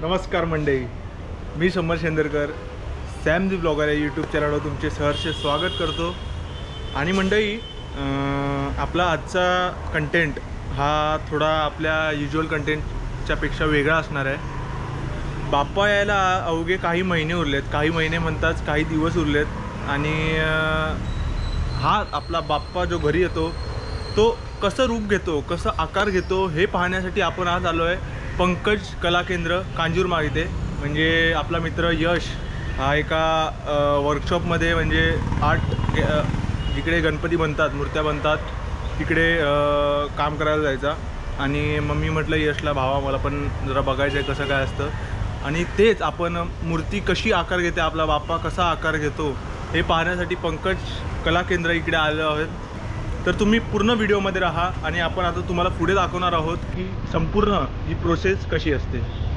नमस्कार मंडळी, मी समर शेंदरकर सॅम दी ब्लॉगर या यूट्यूब चॅनलवर तुमचे सहर्ष स्वागत करतो। आणि मंडळी, आपला आजचा कंटेंट हा थोडा आपल्या युजुअल कंटेंटच्या पेक्षा वेगळा असणार आहे। बाप्पा यायला अवघे काही महिने उरलेत, काही महिने म्हणतात काही दिवस उरलेत। आणि हा आपला बाप्पा जो घरी येतो तो कसं रूप घेतो, कसं आकार घेतो हे पाहण्यासाठी आपण आज आलो आहे पंकज कला केंद्र कांजूरमार्ग इथे। म्हणजे आपला मित्र यश हा एका वर्कशॉपमध्ये म्हणजे आर्ट जिकडे गणपती बनतात, मूर्त्या बनतात तिकडे काम करायला जायचा। आणि मम्मी म्हटलं यशला, भावा मला पण जरा बघायचं आहे कसं काय असतं। आणि तेच आपण मूर्ती कशी आकार घेते, आपला बाप्पा कसा आकार घेतो हे पाहण्यासाठी पंकज कला केंद्र इकडे आलो आहोत। तर तुम्ही पूर्ण व्हिडिओमध्ये राहा आणि आपण आता तुम्हाला पुढे दाखवणार आहोत की संपूर्ण ही प्रोसेस कशी असते।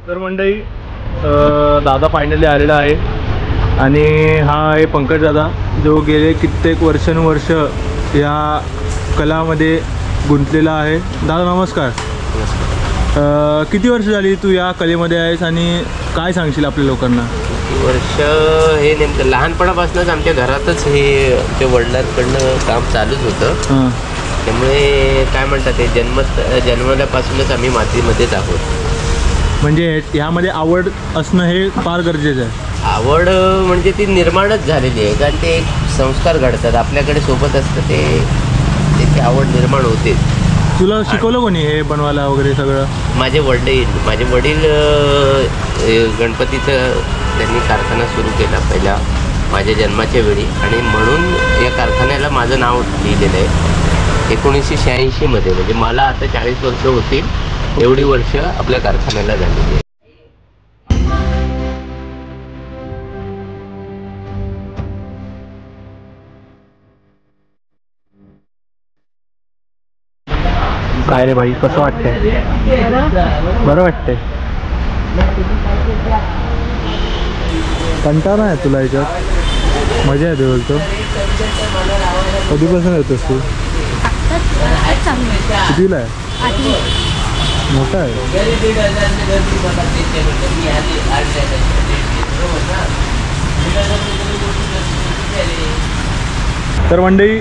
तर मंडळी, दादा फायनली आलेला आहे आणि हा आहे पंकज दादा, जो गेले कित्येक वर्षानुवर्ष या कलामध्ये गुंतलेला आहे। दादा नमस्कार। किती वर्ष झाली तू या कलेमध्ये आहेस आणि काय सांगशील आपल्या लोकांना? वर्ष हे नेमकं लहानपणापासूनच आमच्या घरातच हे आमच्या वडिलांकडनं काम चालूच होतं। त्यामुळे काय म्हणतात ते जन्मल्यापासूनच आम्ही मातीमध्येच आहोत। म्हणजे यामध्ये आवड असणं हे फार गरजेचं आहे। आवड म्हणजे ती निर्माणच झालेली आहे, कारण ते एक संस्कार घडतात आपल्याकडे सोबत असतं, ते त्याची आवड निर्माण होते। तुला शिकवलं कोणी हे बनवायला वगैरे सगळं? माझे वडील गणपतीचं त्यांनी कारखाना सुरू केला पहिला माझ्या जन्माच्या वेळी, आणि म्हणून या कारखान्याला माझं नाव लिहिलेलं आहे 1986 मध्ये। म्हणजे मला आता 40 वर्ष होतील, एवढी वर्ष आपल्या कारखान्याला झालेली आहे। काय रे भाई, कसं वाटतंय? बरं वाटतंय? कंटाळा आहे तुला याच्यात? मजा येते बोलतो? कधीपासून येतोस तू? कितीला आहे? मोठा आहे। तर मंडळी,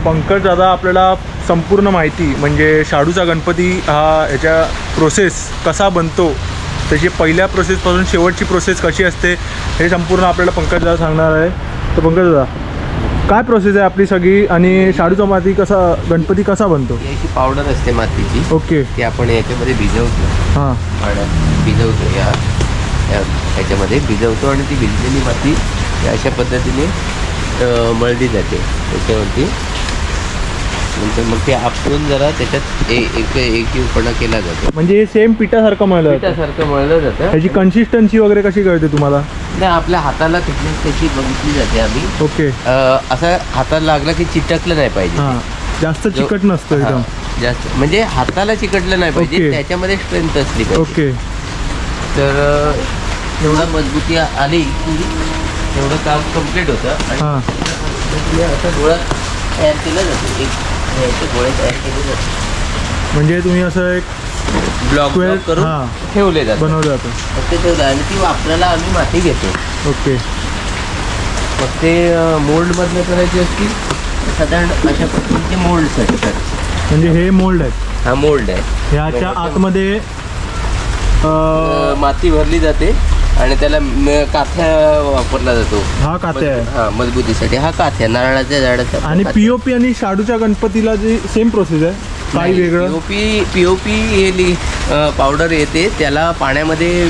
पंकज दादा आपल्याला संपूर्ण माहिती म्हणजे शाडूचा गणपती हा याच्या प्रोसेस कसा बनतो, त्याची पहिल्या प्रोसेसपासून शेवटची प्रोसेस कशी असते हे संपूर्ण आपल्याला पंकज दादा सांगणार आहे। तर पंकज दादा, काय प्रोसेस आहे आपली सगळी आणि शाडूचा माती कसा गणपती कसा बनतो? याची पावडर असते मातीची। ओके। ती आपण याच्यामध्ये भिजवतो। हां, भिजवतो याच्यामध्ये भिजवतो आणि ती भिजलेली माती अशा पद्धतीने मळली जाते त्याच्यावरती। नंतर मग ते आपटून जरा त्याच्यात एकजीवपणा केला जातो। म्हणजे हे सेम पिठासारखं मळलं जातं? ह्याची कन्सिस्टन्सी वगैरे कशी कळते तुम्हाला? नाही, आपल्या हाताला थिकनेस त्याची बघितली जाते आम्ही। ओके। असं हाताला लागला की चिटकलं नाही पाहिजे। हां, जास्त चिकट नसतं एकदम? जास्त म्हणजे हाताला चिकटलं नाही पाहिजे, त्याच्यामध्ये स्ट्रेंथ असली पाहिजे। ओके। तर एवढा मजबूती आली की एवढं काम कम्प्लीट होतं आणि असं गोळा तयार केला जातो, गोळे तयार केले जातात। म्हणजे तुम्ही असं एक ब्लॉक करून ठेवले जातात, बनवलं जातं ते ठेवलं आणि ती वापरायला आम्ही माती घेतो। ओके। मग ते मोल्डमधनं करायची असतील साधारण अशा पद्धतीचे मोल्डसाठी करायचे। म्हणजे हे मोल्ड आहेत? हा मोल्ड आहे। ह्याच्या आतमध्ये माती भरली जाते आणि त्याला काथ्या वापरला जातो। हा काथ्या आहे? हा, मजबूतीसाठी हा काथ्या नारळाच्या झाडाचा। आणि पीओपी आणि शाडूच्या गणपतीला जी सेम प्रोसेस आहे, काही वेगळं? पीओपी हे पावडर येते, त्याला पाण्यामध्ये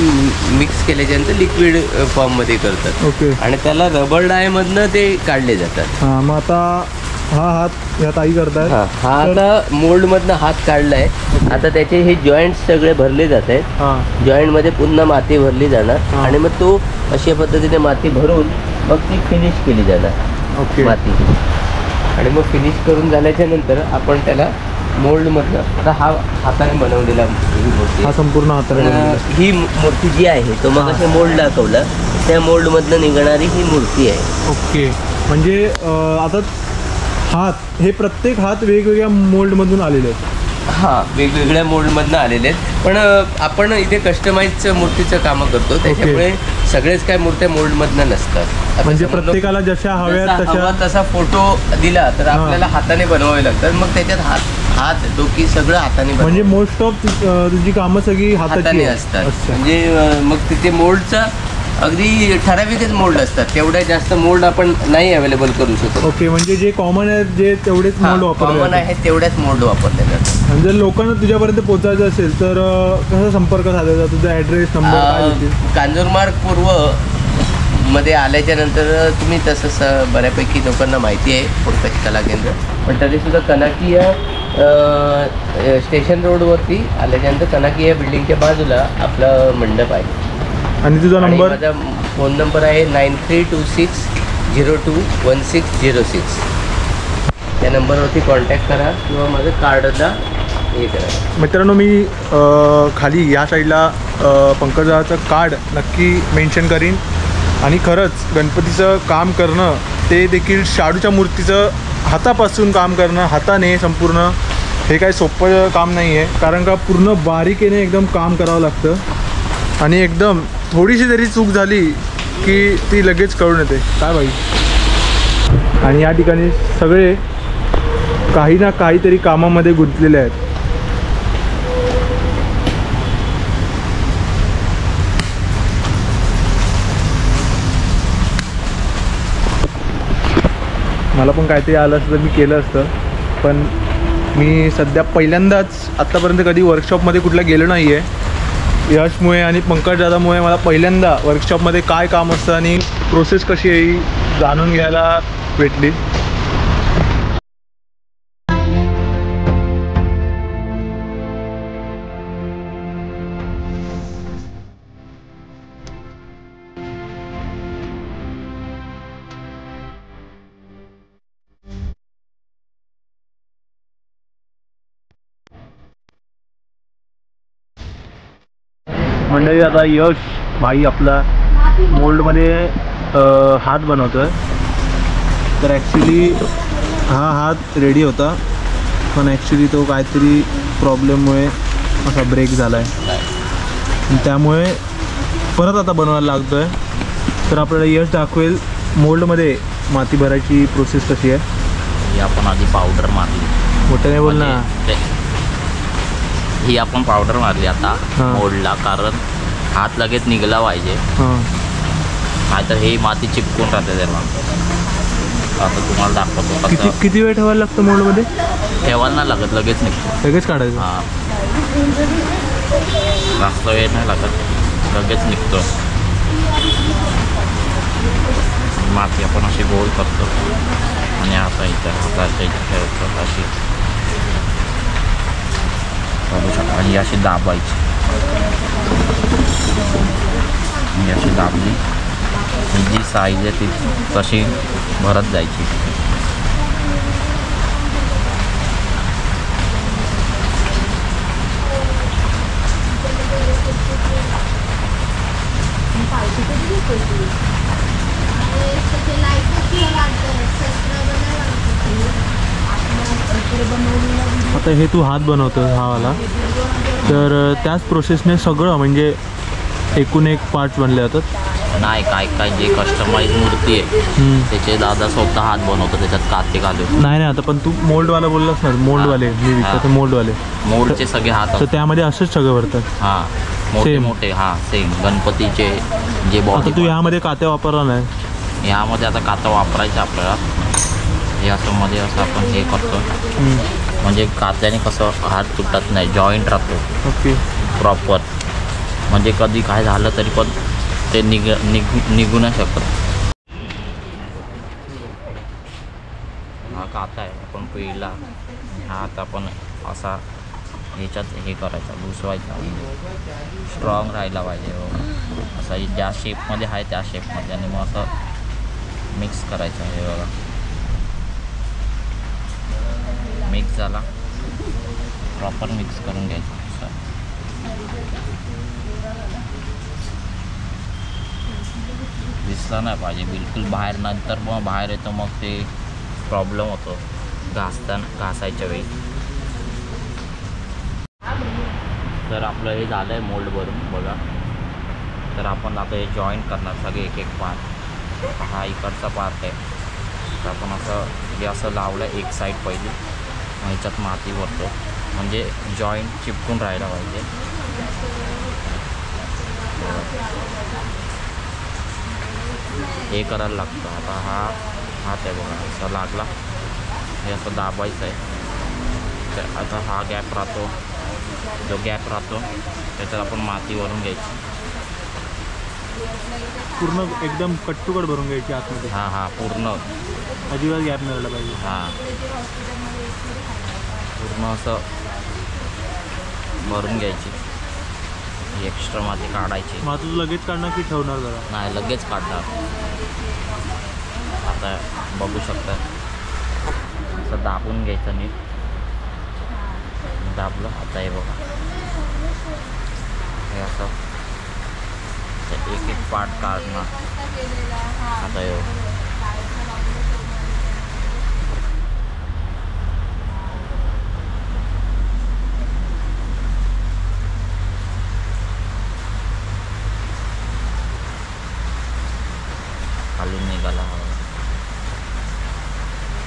मिक्स केल्याच्यानंतर लिक्विड फॉर्ममध्ये करतात। ओके। आणि त्याला रबर डायमधनं ते काढले जातात। मग आता हा हात ह्या ताई करतात? हा आता मोल्डमधनं हात काढलाय, आता त्याचे हे जॉईंट सगळे भरले जात आहेत. हां जॉईंट मध्ये पुन्हा माती भरली जाणार आणि मग तो अशा पद्धतीने माती भरून मग ती फिनिश केली जाणार. ओके. माती आणि मग फिनिश करून झाल्याच्या नंतर आपण त्याला मोल्डमधनं, आता हा हाताने बनवलेला ही मूर्ती, हा संपूर्ण हाताने बनवलेला. ही मूर्ती जी आहे तो मग असे मोल्ड दाखवला, त्या मोल्डमधनं निघणारी ही मूर्ती आहे. ओके. म्हणजे आता हात, हे प्रत्येक हात वेगवेगळ्या मोल्डमधून आलेले आहेत. हां, वेगवेगळ्या मोल्डमधनं आलेले आहेत. पण आपण इथे कस्टमाइजचं मूर्तीचं कामं करतो, त्याच्यामुळे सगळेच काय मूर्त्या मोल्डमधनं नसतात. म्हणजे प्रत्येकाला जशा हव्यात तसा फोटो दिला तर आपल्याला हाताने बनवावे लागतात. मग त्याच्यात हात डोकी सगळं हाताने म्हणजे मोस्ट ऑफ तुझी कामं सगळी हाताने असतात. म्हणजे मग तिथे मोल्डचा अगदी ठराविकच मोल्ड असतात, तेवढ्या जास्त मोल्ड आपण नाही अवेलेबल करू शकतो. ओके. म्हणजे जे कॉमन आहेत जे तेवढेच मोल्ड वापरले कॉमन आहे तेवढ्याच मोल्ड वापरले जातात. म्हणजे लोकांना तुझ्यापर्यंत पोहोचायचं असेल तर कसा संपर्क साधायचा? तुझा ॲड्रेस, नंबर काय देतील? कांजूरमार्ग पूर्व मध्ये आल्याच्या नंतर तुम्ही तसंच बऱ्यापैकी लोकांना माहिती आहे पुडकच कला केंद्र, पण तरीसुद्धा कनाकिया स्टेशन रोडवरती आल्याच्यानंतर कनाकिया बिल्डिंगच्या बाजूला आपला मंडप आहे. आणि तुझा नंबर? माझा फोन नंबर आहे 9326021606. त्या नंबरवरती कॉन्टॅक्ट करा किंवा माझं कार्डला हे करा. मित्रांनो, मी खाली या साईडला पंकजाचं कार्ड नक्की मेन्शन करीन. आणि खरंच गणपतीचं काम करणं, ते देखील शाडूच्या मूर्तीचं हातापासून काम करणं, हाताने संपूर्ण, हे काही सोपं काम नाही आहे. कारण का पूर्ण बारीकीने एकदम काम करावं लागतं आणि एकदम थोडीशी जरी चूक झाली की ती लगेच कळून येते. काय बाई. आणि या ठिकाणी सगळे काही ना काहीतरी कामामध्ये गुंतलेले आहेत. मला पण काहीतरी आलं असतं तर मी केलं असतं, पण मी सध्या पहिल्यांदाच, आत्तापर्यंत कधी वर्कशॉपमध्ये कुठल्या गेलो नाही आहे. यशमुळे आणि पंकजदादामुळे मला पहिल्यांदा वर्कशॉपमध्ये काय काम असतं आणि प्रोसेस कशी आहे ही जाणून घ्यायला भेटली. मंडळी, आता यश भाई आपला मोल्डमध्ये हात बनवतो आहे. तर ॲक्च्युली हा हात रेडी होता, पण ॲक्च्युली तो काहीतरी प्रॉब्लेममुळे असा ब्रेक झाला आहे, त्यामुळे परत आता बनवायला लागतो आहे. तर आपल्याला यश दाखवेल मोल्डमध्ये माती भरायची प्रोसेस कशी आहे. आपण आधी पावडर मारली, मोठ्याने बोल ना. ही आपण पावडर मारली आता मोल्डला, कारण हात लगेच निघला पाहिजे, नाहीतर हे माती चिपकून राहते त्याला. आता तुम्हाला दाखवतो किती वेळ ठेवायला लागतं मोल्डमध्ये. ठेवायला नाही लागत, लगेच निघतो, लगेच काढायचं. हां, जास्त वेळ नाही लागत, लगेच निघतो. माती आपण अशी गोल करतो आणि आता इथं हाताच्या इथे ठेवतो अशी करू शकतो. आणि अशी दाबायची, आणि अशी दाबली, ही जी साईज आहे ती तशी भरत जायची. आता हे तू हात बनवतो हा वाला, तर त्याच प्रोसेसने सगळं म्हणजे एकूण एक पार्ट बनले जातात. नाही, काय काय जे कस्टमाइज मूर्ती आहे त्याचे दादा स्वतः हात बनवतो, त्याच्यात काते घालून. नाही, आता पण तू मोल्डवाला बोललास ना, मोल्डवाले मी विचारतो. मोल्डचे सगळे हात, तर त्यामध्ये असंच सगळं भरतात. हां, मोठे मोठे. हां, सेम गणपतीचे जे बॉडी. आता तू यामध्ये कात्या वापरला नाही. यामध्ये आता काता वापरायचं आपल्याला. हे असं मध्ये असं आपण हे करतो, म्हणजे कात्याने कसं हात तुटत नाही, जॉईंट राहतो. ओके. प्रॉपर, म्हणजे कधी काय झालं तरी पण ते निघू नाही शकत. हा काता आहे, आपण पिळला, हा आता आपण असा ह्याच्यात हे करायचा घुसवायचा, म्हणजे स्ट्रॉंग राहायला पाहिजे बघा. असं ज्या शेपमध्ये आहे त्या शेपमध्ये, आणि मग असं मिक्स करायचं. हे बघा मिक्स झाला, प्रॉपर मिक्स करून घ्यायचं. असं दिसला नाही पाहिजे बिलकुल बाहेर, नंतर मग बाहेर येतो मग ते प्रॉब्लेम होतो घासायच्या वेळी. तर आपलं हे झालं आहे मोल्ड भरून बघा. तर आपण आता हे जॉईंट करणार सगळे एक एक पार्ट. हा इकडचा पार्ट आहे, तर आपण असं हे असं लावलं एक साईड पहिली, मग ह्याच्यात माती भरतो म्हणजे जॉईंट चिपकून राहायला पाहिजे. हे करायला लागतं. आता हा हात आहे बघा, असं लागला हे असं दाबायचं आहे. तर आता हा गॅप राहतो, जो गॅप राहतो त्याच्यात आपण माती भरून घ्यायची, पूर्ण एकदम कट टू कट भरून घ्यायची आतमध्ये. हां पूर्ण, अजिबात गॅप मिळाला पाहिजे. हां पूर्ण असं भरून घ्यायची. एक्स्ट्रा माती काढायची. माती लगेच काढणार की ठेवणार जरा? नाही, लगेच काढणार. आता बघू शकता, असं दाबून घ्यायचं नीट. दाबलं. आता हे बघा हे असं एक एक पार्ट काढणार. आता हे खालून निघाला.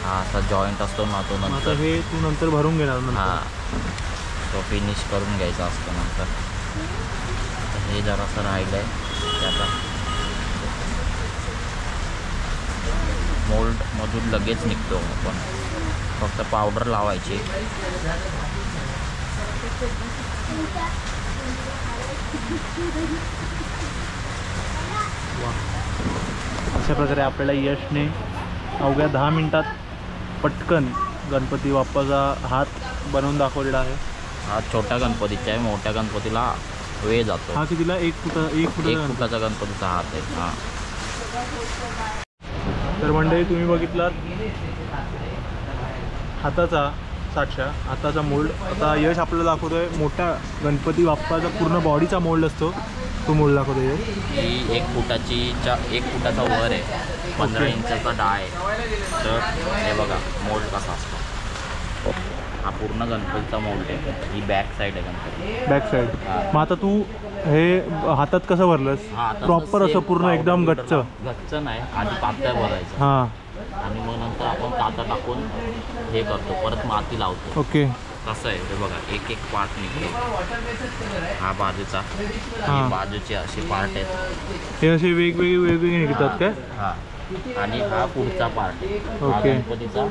हा असा जॉईंट असतो ना तो नंतर. हे तू नंतर भरून घेणार? हां तो फिनिश करून घ्यायचा असतो नंतर. हे जरासं राहिलं आहे ते आता मोल्डमधून लगेच निघतो. आपण फक्त पावडर लावायची. अशा प्रकारे आपल्याला यशने अवघ्या 10 मिनिटात पटकन गणपती बाप्पाचा हात बनवून दाखवलेला आहे. हा छोट्या गणपतीचा आहे, मोठ्या गणपतीला वेळ जातो. हा कितीला? 1 फुटाचा गणपतीचा हात आहे. हां तर मंडळी तुम्ही बघितलात हाताचा साचा, हाताचा मोल्ड. आता यश आपल्याला दाखवतोय मोठ्या गणपती बाप्पाचा पूर्ण बॉडीचा मोल्ड असतो, तो मोल्ड दाखवतोय. ही 1 फुटाचा वर आहे, 15 इंचाचा डाळ आहे. तर हे बघा मोल्ड कसा असतो. हा पूर्ण गणपतीचा मोल्ड आहे. ही बॅक साईड आहे गणपती, बॅक साईड. मग आता तू हे हातात कसं भरलंस? प्रॉपर असं पूर्ण एकदम गच्च नाही, आधी पातळ भरायचं. हां आणि मग नंतर आपण काटा टाकून हे करतो, परत माती लावतो. ओके. कसं आहे हे बघा, एक एक पार्ट निघतो. हा बाजूचा, बाजूचे असे पार्ट आहेत. हे असे वेगवेगळे निघतात काय? हां आणि हा पुढचा पार्ट ओके गणपतीचा.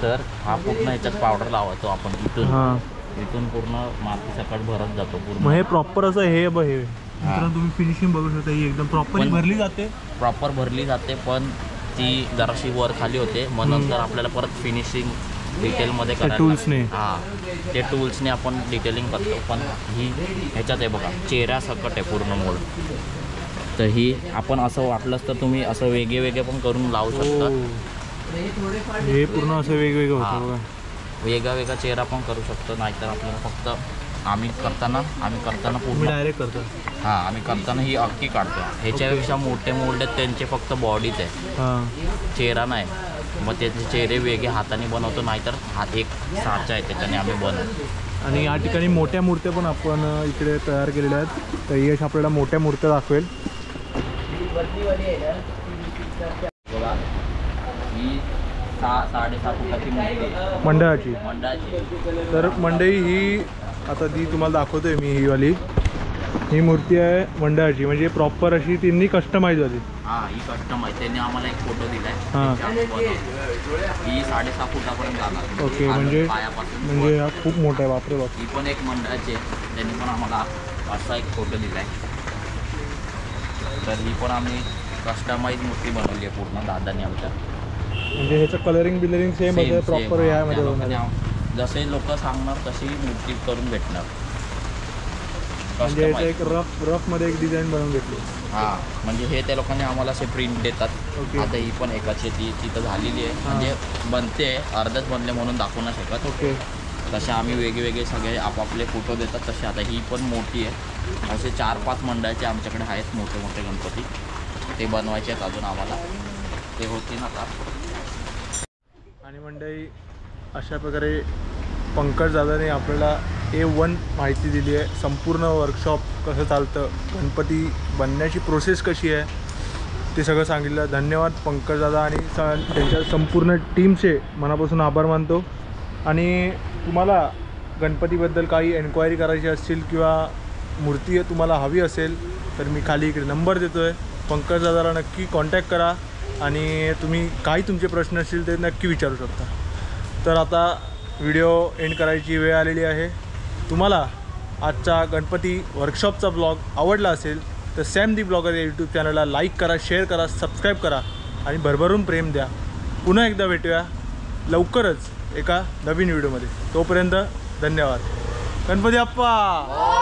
तर हा पूर्ण ह्याच्यात पावडर लावतो आपण इथून पूर्ण माती सकट भरत जातो पूर्ण. मग हे प्रॉपर असं हे तुम्ही फिनिशिंग बघू शकता. ही एकदम प्रॉपर भरली जाते. प्रॉपर भरली जाते, पण ती जराशी वर खाली होते. मग नंतर आपल्याला परत फिनिशिंग डिटेलमध्ये करायला टूल्सने. हां ते टूल्सने आपण डिटेलिंग करतो. पण ही ह्याच्यात आहे बघा, चेहरा सकट आहे पूर्ण मोल्ड. तर ही आपण असं वाटलंच तर तुम्ही असं वेगळे पण करून लावू शकता. हे पूर्ण असं वेगवेगळं होतं बघा. वेगळा चेहरा पण करू शकतो. नाहीतर आपल्याला फक्त आम्ही करताना पूर्ण डायरेक्ट करतो. हां आम्ही करताना ही अख्खी काढतो. ह्याच्यापेक्षा मोठे मोल्ड आहेत त्यांचे फक्त बॉडीच आहे, चेहरा नाही. मग त्याचे चेहरे वेगळे हाताने बनवतो, नाहीतर हा एक साचा आहे त्याच्याने आम्ही बनवतो. आणि या ठिकाणी मोठ्या मूर्त्या पण आपण इकडे तयार केलेल्या आहेत. तर यश आपल्याला मोठ्या मूर्त्या दाखवेल. बघा ही 6.5 फुटाची मंडळाची. तर मंडळी ही आता ती तुम्हाला दाखवतोय मी. ही मूर्ती आहे मंडळाची, म्हणजे प्रॉपर अशी त्यांनी कस्टमाइज झाली. हां ही कस्टम आहे. त्यांनी आम्हाला एक फोटो दिलाय. ही 6.5 फुटापर्यंत जाणार. ओके. म्हणजे हा खूप मोठा आहे. बापरे बाप. ही पण एक मंडळाची आहे, त्यांनी पण आम्हाला असा एक फोटो दिलाय. तर ही पण आम्ही कस्टमाइज मूर्ती बनवली आहे पूर्ण दादानी आमच्या. म्हणजे ह्याचं कलरिंग बिलरिंग सेम आहे प्रॉपर यामध्ये. जसे लोक सांगणार तशी मूर्ती करून भेटणार. म्हणजे याचं एक Customize. रफमध्ये एक डिझाईन बनवून घेतली. हां, म्हणजे हे त्या लोकांनी आम्हाला असे प्रिंट देतात. ओके. आता ही पण एकाची ती तर झालेली आहे, म्हणजे बनते, अर्धच बनले म्हणून दाखवू नाही शकत. ओके. तसे आम्ही वेगवेगळे सगळे आपापले फोटो देतात. तसे आता ही पण मोठी आहे. असे 4-5 मंडळाचे आमच्याकडे आहेत मोठे मोठे गणपती. ते बनवायचे आहेत अजून आम्हाला, ते होतील आता. आणि मंडळी अशा प्रकारे पंकज दादाने आपल्याला A1 माहिती दिली आहे. संपूर्ण वर्कशॉप कसं चालतं, गणपती बनण्याची प्रोसेस कशी आहे ते सगळं सांगितलं. धन्यवाद पंकज दादा आणि त्यांच्या संपूर्ण टीमचे मनापासून आभार मानतो. आणि तुम्हाला गणपतीबद्दल काही एन्क्वायरी करायची असतील किंवा मूर्ती तुम्हाला हवी असेल तर मी खाली इकडे नंबर देतो आहे. पंकज दादाला नक्की कॉन्टॅक्ट करा आणि तुम्ही काही तुमचे प्रश्न असतील ते नक्की विचारू शकता. तर आता व्हिडिओ एंड करायची वेळ आलेली आहे. तुम्हाला आजचा गणपती वर्कशॉपचा ब्लॉग आवडला असेल तर सॅम दी ब्लॉगर या यूट्यूब चॅनलला लाईक करा, शेअर करा, सबस्क्राईब करा आणि भरभरून प्रेम द्या. पुन्हा एकदा भेटूया लवकरच एका नवीन व्हिडिओमध्ये. तोपर्यंत धन्यवाद. गणपती बाप्पा.